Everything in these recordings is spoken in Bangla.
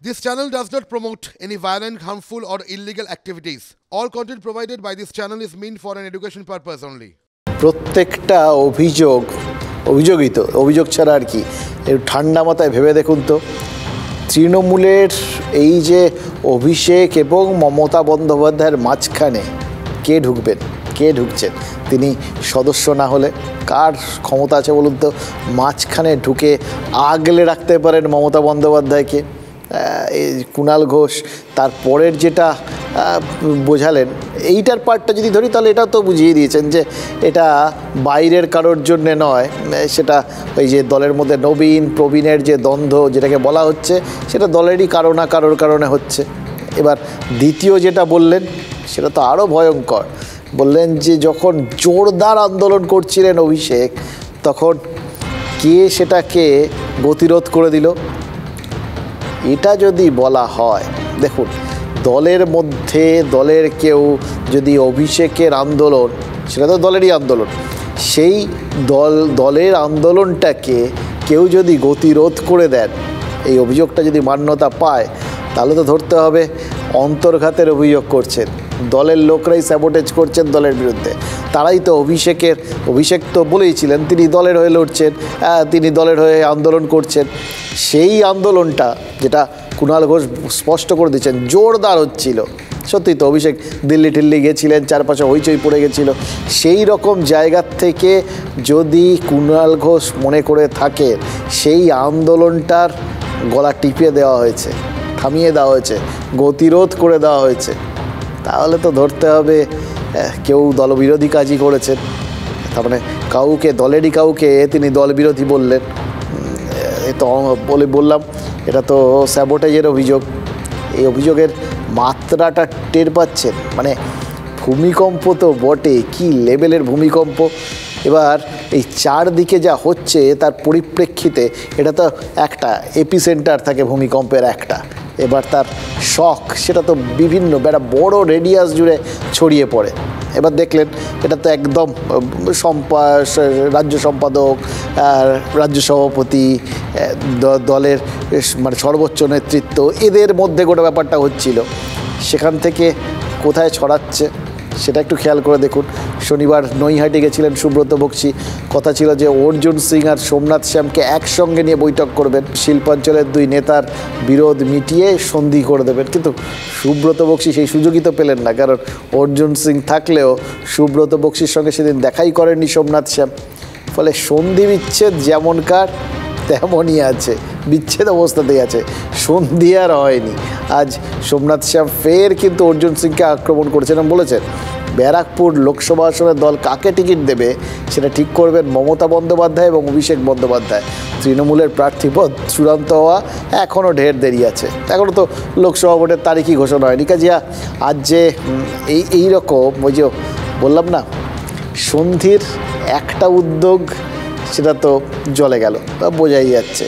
This channel does not promote any violent, harmful, or illegal activities. All content provided by this channel is meant for an education purpose only. প্রত্যেকটা অভিযোগ ছাড়া আর কি একটু ঠান্ডা মাথায় ভেবে দেখুন তো, তৃণমূলের এই যে অভিষেক এবং মমতা বন্দ্যোপাধ্যায়ের মাঝখানে কে ঢুকছেন? তিনি সদস্য না হলে কার ক্ষমতা আছে বলুন তো মাঝখানে ঢুকে আগলে রাখতে পারেন মমতা বন্দ্যোপাধ্যায়কে? এই কুণাল ঘোষ তারপরের যেটা বোঝালেন, এইটার পার্টটা যদি ধরি তাহলে এটাও তো বুঝিয়ে দিয়েছেন যে এটা বাইরের কারোর জন্যে নয়, সেটা ওই যে দলের মধ্যে নবীন প্রবীণের যে দ্বন্দ্ব যেটাকে বলা হচ্ছে সেটা দলেরই কারো না কারোর কারণে হচ্ছে। এবার দ্বিতীয় যেটা বললেন সেটা তো আরও ভয়ঙ্কর। বললেন যে যখন জোরদার আন্দোলন করছিলেন অভিষেক, তখন কে সেটাকে গতিরোধ করে দিল? এটা যদি বলা হয়, দেখুন দলের মধ্যে দলের কেউ যদি অভিষেকের আন্দোলন, সেটা তো দলেরই আন্দোলন, সেই দলের আন্দোলনটাকে কেউ যদি গতিরোধ করে দেন, এই অভিযোগটা যদি মান্যতা পায়, তাহলে তো ধরতে হবে অন্তর্ঘাতের অভিযোগ করছেন, দলের লোকরাই স্যাবোটেজ করছেন দলের বিরুদ্ধে। তারাই তো অভিষেক তো বলেইছিলেন তিনি দলের হয়ে লড়ছেন, তিনি দলের হয়ে আন্দোলন করছেন। সেই আন্দোলনটা যেটা কুণাল ঘোষ স্পষ্ট করে দিচ্ছেন জোরদার হচ্ছিল, সত্যি তো অভিষেক দিল্লি টিল্লি গেছিলেন, চারপাশে হইচই পড়ে গেছিলো। সেই রকম জায়গার থেকে যদি কুণাল ঘোষ মনে করে থাকে সেই আন্দোলনটার গলা টিপিয়ে দেওয়া হয়েছে, থামিয়ে দেওয়া হয়েছে, গতিরোধ করে দেওয়া হয়েছে, তাহলে তো ধরতে হবে কেউ দলবিরোধী কাজই করেছেন। তার মানে দলেরই কাউকে তিনি দলবিরোধী বললেন, তো বললাম এটা তো স্যাবোটেজের অভিযোগ। এই অভিযোগের মাত্রাটা টের পাচ্ছেন, মানে ভূমিকম্প তো বটে, কি লেভেলের ভূমিকম্প। এবার এই চারদিকে যা হচ্ছে তার পরিপ্রেক্ষিতে এটা তো একটা এপিসেন্টার থাকে ভূমিকম্পের একটা, এবার তার শক সেটা তো বিভিন্ন একটা বড় রেডিয়াস জুড়ে ছড়িয়ে পড়ে। এবার দেখলেন এটা তো একদম রাজ্য সম্পাদক, রাজ্য সভাপতি, দলের মানে সর্বোচ্চ নেতৃত্ব, এদের মধ্যে গোটা ব্যাপারটা হচ্ছিল। সেখান থেকে কোথায় ছড়াচ্ছে সেটা একটু খেয়াল করে দেখুন। শনিবার নৈহাটি গেছিলেন সুব্রত বক্সি, কথা ছিল যে অর্জুন সিং আর সোমনাথ শ্যামকে একসঙ্গে নিয়ে বৈঠক করবেন, শিল্পাঞ্চলের দুই নেতার বিরোধ মিটিয়ে সন্ধি করে দেবেন। কিন্তু সুব্রত বক্সি সেই সুযোগই তো পেলেন না, কারণ অর্জুন সিং থাকলেও সুব্রত বক্সির সঙ্গে সেদিন দেখাই করেননি সোমনাথ শ্যাম। ফলে সন্ধি বিচ্ছেদ যেমনকার তেমনই আছে, বিচ্ছেদ অবস্থাতেই আছে, সন্ধি আর হয়নি। আজ সোমনাথ শ্যাম ফের কিন্তু অর্জুন সিংকে আক্রমণ করেছেন এবং বলেছেন ব্যারাকপুর লোকসভা আসনের দল কাকে টিকিট দেবে সেটা ঠিক করবেন মমতা বন্দ্যোপাধ্যায় এবং অভিষেক বন্দ্যোপাধ্যায়। তৃণমূলের প্রার্থীপদ চূড়ান্ত হওয়া এখনও ঢের দেরি আছে, এখনও তো লোকসভা ভোটের তারিখই ঘোষণা হয়নি। কাজে আজ যে এই রকম ওই যে বললাম না সন্ধির একটা উদ্যোগ, সেটা তো জ্বলে গেল, বোঝাই যাচ্ছে।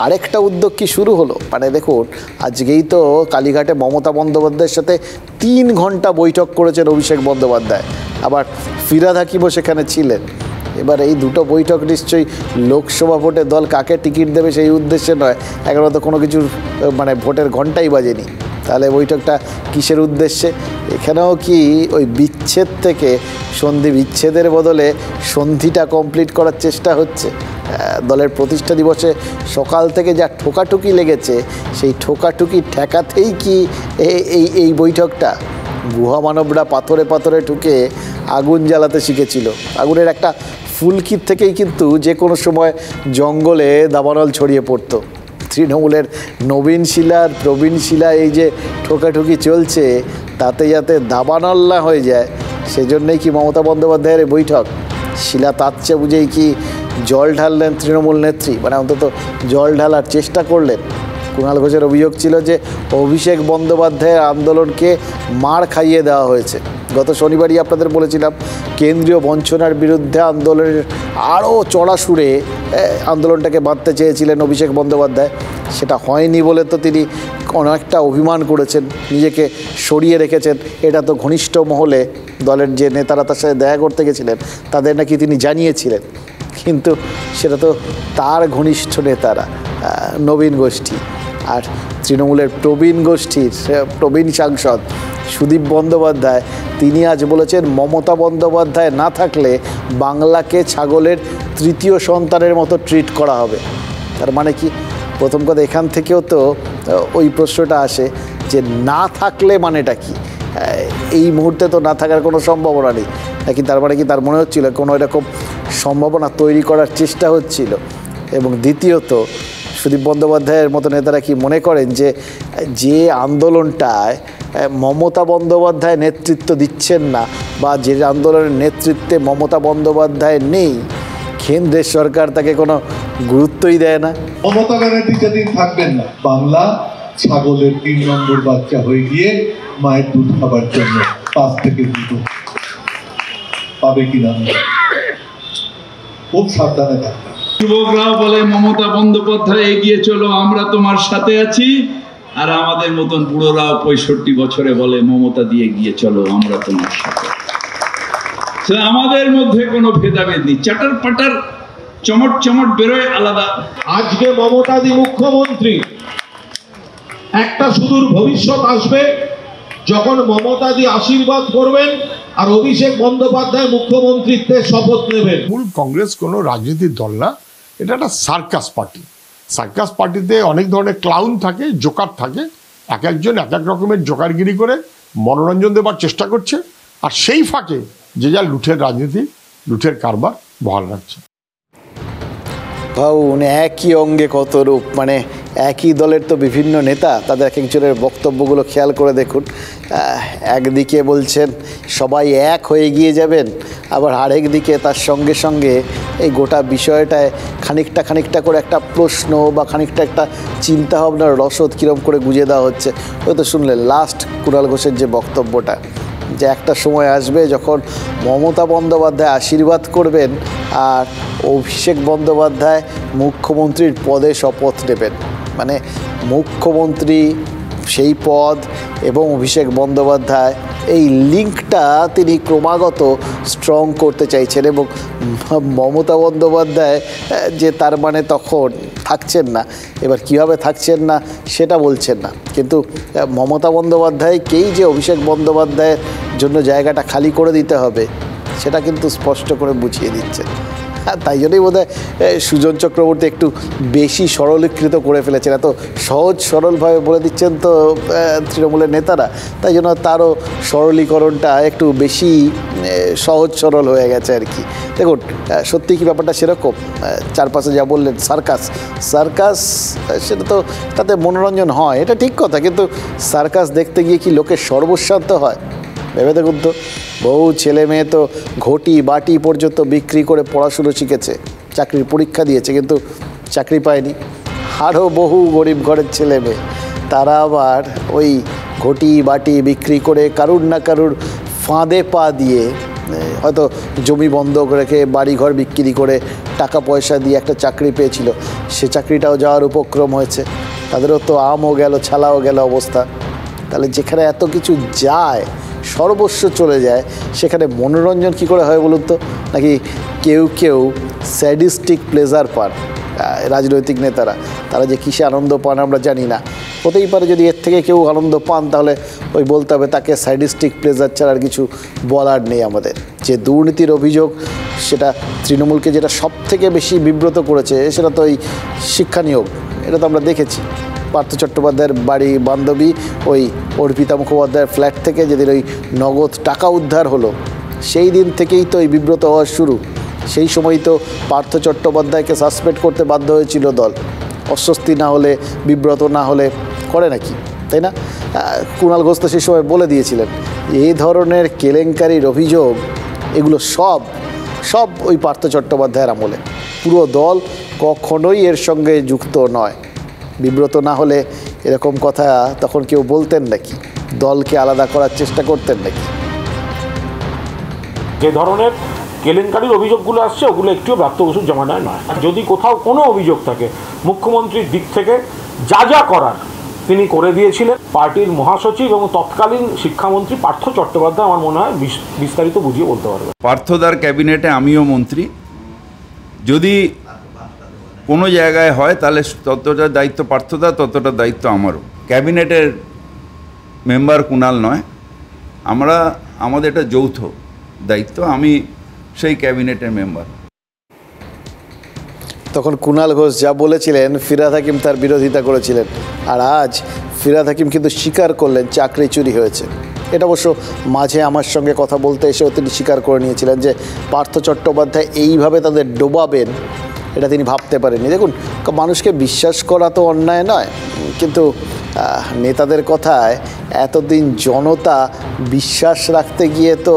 আরেকটা উদ্যোগ কি শুরু হলো, মানে দেখুন আজকেই তো কালীঘাটে মমতা বন্দ্যোপাধ্যায়ের সাথে 3 ঘন্টা বৈঠক করেছেন অভিষেক বন্দ্যোপাধ্যায়, আবার ফিরহাদ হাকিমও সেখানে ছিলেন। এবার এই দুটো বৈঠক নিশ্চয়ই লোকসভা ভোটে দল কাকে টিকিট দেবে সেই উদ্দেশ্যে নয়, এখনও তো কোনো কিছুর মানে ভোটের ঘন্টাই বাজেনি। তাহলে বৈঠকটা কিসের উদ্দেশ্যে? এখানেও কি ওই বিচ্ছেদ থেকে সন্ধি বিচ্ছেদের বদলে সন্ধিটা কমপ্লিট করার চেষ্টা হচ্ছে? দলের প্রতিষ্ঠা দিবসে সকাল থেকে যা ঠোকাঠুকি লেগেছে, সেই ঠোকাঠুকি ঠেকাতেই কি এই বৈঠকটা? গুহা মানবরা পাথরে ঠুকে আগুন জ্বালাতে শিখেছিল, আগুনের একটা ফুলকির থেকেই কিন্তু যে কোনো সময় জঙ্গলে দাবানল ছড়িয়ে পড়তো। তৃণমূলের নবীন শিলার প্রবীণ শিলা এই যে ঠোকাঠুকি চলছে, তাতে যাতে দাবানল না হয়ে যায় সেজন্যই কি মমতা বন্দ্যোপাধ্যায়ের বৈঠক? শিলা তাচ্ছে বুঝেই কি জল ঢাললেন তৃণমূল নেত্রী, মানে অন্তত জল ঢালার চেষ্টা করলেন। কুণাল ঘোষের অভিযোগ ছিল যে অভিষেক বন্দ্যোপাধ্যায়ের আন্দোলনকে মার খাইয়ে দেওয়া হয়েছে। গত শনিবারই আপনাদের বলেছিলাম কেন্দ্রীয় বঞ্চনার বিরুদ্ধে আন্দোলনের আরও চড়া সুরে আন্দোলনটাকে বাঁধতে চেয়েছিলেন অভিষেক বন্দ্যোপাধ্যায়, সেটা হয়নি বলে তো তিনি অনেকটা অভিমান করেছেন, নিজেকে সরিয়ে রেখেছেন। এটা তো ঘনিষ্ঠ মহলে দলের যে নেতারা তার সাথে দেখা করতে গেছিলেন তাদের নাকি তিনি জানিয়েছিলেন, কিন্তু সেটা তো তার ঘনিষ্ঠ নেতারা, নবীন গোষ্ঠী। আর তৃণমূলের প্রবীণ গোষ্ঠীর প্রবীণ সাংসদ সুদীপ বন্দ্যোপাধ্যায়, তিনি আজ বলেছেন মমতা বন্দ্যোপাধ্যায় না থাকলে বাংলাকে ছাগলের তৃতীয় সন্তানের মতো ট্রিট করা হবে। তার মানে কি? প্রথম কথা, এখান থেকেও তো ওই প্রশ্নটা আসে যে না থাকলে মানেটা কি? এই মুহূর্তে তো না থাকার কোনো সম্ভাবনা নেই নাকি? তার মানে কি তার মনে হচ্ছিল কোনো এরকম সম্ভাবনা তৈরি করার চেষ্টা হচ্ছিল? এবং দ্বিতীয়ত, সুদীপ বন্দ্যোপাধ্যায়ের মতো নেতারা কি মনে করেন যে যে আন্দোলনটায় মমতা বন্দ্যোপাধ্যায় নেতৃত্ব দিচ্ছেন না, বা যে আন্দোলনের নেতৃত্বে মমতা বন্দ্যোপাধ্যায় নেই, কেন্দ্রের সরকার তাকে কোনো গুরুত্বই দেয় না? মমতা ব্যানার্জি যেদিন থাকবেন না, বাংলা ছাগলের 3 নম্বর বাচ্চা হয়ে গিয়ে মায়ের দুধ খাবার জন্য 5 থেকে 2 পাবে কিনা খুব সাবধানে থাকবে। যুবকরাও বলে মমতা বন্দ্যোপাধ্যায় এগিয়ে চলো, আমরা তোমার সাথে আছি। আর আমাদের মতন বুড়োরাও 65 বছরে বলে মমতা দিয়ে এগিয়ে চলো, আমরা তোমার সাথে। আমাদের মধ্যে কোনো ভেদাভেদ নেই, চাটার পাটার চমট চমট বেরোয় আলাদা। আজকে মমতাদি মুখ্যমন্ত্রী, একটা সুদূর ভবিষ্যৎ আসবে যখন মমতাদি আশীর্বাদ করবেন আর অভিষেক বন্দ্যোপাধ্যায় মুখ্যমন্ত্রীত্বের শপথ নেবেন। মূল কংগ্রেস কোনো রাজনীতির দল না, এটা একটা সার্কাস পার্টি। সার্কাস পার্টিতে অনেক ধরনের ক্লাউন থাকে, জোকার থাকে, এক একজন এক এক রকমের জোকারগিরি করে মনোরঞ্জন দেবার চেষ্টা করছে, আর সেই ফাঁকে যে যা লুঠের রাজনীতি, লুঠের কারবার বহাল রাখছে। ভাবুন, একই অঙ্গে কত রূপ, মানে একই দলের তো বিভিন্ন নেতা, তাদের এক একজনের বক্তব্যগুলো খেয়াল করে দেখুন। একদিকে বলছেন সবাই এক হয়ে গিয়ে যাবেন, আবার আরেক দিকে তার সঙ্গে সঙ্গে এই গোটা বিষয়টায় খানিকটা করে একটা প্রশ্ন বা খানিকটা একটা চিন্তাভাবনার রসদ কীরকম করে গুঁজে দেওয়া হচ্ছে। হয়তো শুনলেন লাস্ট কুণাল ঘোষের যে বক্তব্যটা, যে একটা সময় আসবে যখন মমতা বন্দ্যোপাধ্যায় আশীর্বাদ করবেন আর অভিষেক বন্দ্যোপাধ্যায় মুখ্যমন্ত্রীর পদে শপথ নেবেন। মানে মুখ্যমন্ত্রী সেই পদ এবং অভিষেক বন্দ্যোপাধ্যায়, এই লিঙ্কটা তিনি ক্রমাগত স্ট্রং করতে চাইছেন। এবং মমতা বন্দ্যোপাধ্যায় যে তার মানে তখন থাকছেন না, এবার কীভাবে থাকছেন না সেটা বলছেন না, কিন্তু মমতা বন্দ্যোপাধ্যায়কেই যে অভিষেক বন্দ্যোপাধ্যায়ের জন্য জায়গাটা খালি করে দিতে হবে সেটা কিন্তু স্পষ্ট করে বুঝিয়ে দিচ্ছেন। তাই জন্যই বোধহয় সুজন চক্রবর্তী একটু বেশি সরলীকৃত করে ফেলেছেন, এত সহজ সরলভাবে বলে দিচ্ছেন তো তৃণমূলের নেতারা, তাই জন্য তারও সরলীকরণটা একটু বেশি সহজ সরল হয়ে গেছে আর কি। দেখুন, সত্যি কি ব্যাপারটা সেরকম? চারপাশে যা বললেন সার্কাস, সেটা তো তাতে মনোরঞ্জন হয়, এটা ঠিক কথা, কিন্তু সার্কাস দেখতে গিয়ে কি লোকের সর্বস্বান্ত হয়? ভেবে দেখুন তো, বহু ছেলে মেয়ে তো ঘটি বাটি পর্যন্ত বিক্রি করে পড়াশুনো শিখেছে, চাকরির পরীক্ষা দিয়েছে, কিন্তু চাকরি পায়নি। আরও বহু গরিব ঘরের ছেলে মেয়ে, তারা আবার ওই ঘটি বাটি বিক্রি করে কারুর না কারুর ফাঁদে পা দিয়ে, হয়তো জমি বন্ধক রেখে বাড়িঘর বিক্রি করে টাকা পয়সা দিয়ে একটা চাকরি পেয়েছিল, সে চাকরিটাও যাওয়ার উপক্রম হয়েছে, তাদেরও তো আমও গেল ছালাও গেল অবস্থা। তাহলে যেখানে এত কিছু যায়, সর্বস্ব চলে যায়, সেখানে মনোরঞ্জন কী করে হয় বলুন তো? নাকি কেউ স্যাডিস্টিক প্লেজার পান রাজনৈতিক নেতারা, তারা যে কিসে আনন্দ পান আমরা জানি না। হতেই পারে যদি এর থেকে কেউ আনন্দ পান তাহলে ওই বলতে হবে তাকে স্যাডিস্টিক প্লেজার ছাড়া আর কিছু বলার নেই আমাদের। যে দুর্নীতির অভিযোগ, সেটা তৃণমূলকে যেটা সব থেকে বেশি বিব্রত করেছে সেটা তো ওই শিক্ষা নিয়োগ, এটা তো আমরা দেখেছি। পার্থ চট্টোপাধ্যায়ের বাড়ি বান্ধবী ওই অর্পিতা মুখোপাধ্যায়ের ফ্ল্যাট থেকে যেদিন ওই নগদ টাকা উদ্ধার হলো, সেই দিন থেকেই তো এই বিব্রত হওয়া শুরু। সেই সময় তো পার্থ চট্টোপাধ্যায়কে সাসপেন্ড করতে বাধ্য হয়েছিল দল, অস্বস্তি না হলে, বিব্রত না হলে করে নাকি, তাই না? কুণাল ঘোষ তো সেই সময় বলে দিয়েছিলেন এই ধরনের কেলেঙ্কারির অভিযোগ এগুলো সব ওই পার্থ চট্টোপাধ্যায়ের আমলে। পুরো দল কখনোই এর সঙ্গে যুক্ত নয়। বিব্রত না হলে এরকম কথা তখন কেউ বলতেন নাকি? দলকে আলাদা করার চেষ্টা করতেন নাকি? যে ধরনের কেলেঙ্কারির অভিযোগগুলো আসছে ওগুলো একটুও ব্রাত্য বসুর জমানায় নয়। যদি কোথাও কোনো অভিযোগ থাকে, মুখ্যমন্ত্রীর দিক থেকে যা করার তিনি করে দিয়েছিলেন। পার্টির মহাসচিব এবং তৎকালীন শিক্ষামন্ত্রী পার্থ চট্টোপাধ্যায় আমার মনে হয় বিস্তারিত বুঝিয়ে বলতে পারবে। পার্থদার ক্যাবিনেটে আমিও মন্ত্রী, যদি কোনো জায়গায় হয় তাহলে ততটা দায়িত্ব পার্থদা, ততটা দায়িত্ব আমারও। ক্যাবিনেটের মেম্বার কুণাল নয়, আমাদের এটা যৌথ দায়িত্ব, আমি সেই ক্যাবিনেটের মেম্বার। তখন কুণাল ঘোষ যা বলেছিলেন ফিরহাদ হাকিম তার বিরোধিতা করেছিলেন, আর আজ ফিরহাদ হাকিম কিন্তু স্বীকার করলেন চাকরি চুরি হয়েছে। এটা অবশ্য মাঝে আমার সঙ্গে কথা বলতে এসেও তিনি স্বীকার করে নিয়েছিলেন যে পার্থ চট্টোপাধ্যায় এইভাবে তাদের ডোবাবেন এটা তিনি ভাবতে পারেননি। দেখুন, মানুষকে বিশ্বাস করা তো অন্যায় নয়, কিন্তু নেতাদের কথায় এতদিন জনতা বিশ্বাস রাখতে গিয়ে তো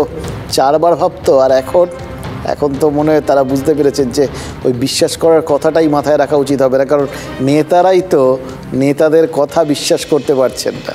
4 বার ভাবতো, আর এখন তো মনে হয় তারা বুঝতে পেরেছেন যে ওই বিশ্বাস করার কথাটাই মাথায় রাখা উচিত হবে না, কারণ নেতারাই তো নেতাদের কথা বিশ্বাস করতে পারছেন না।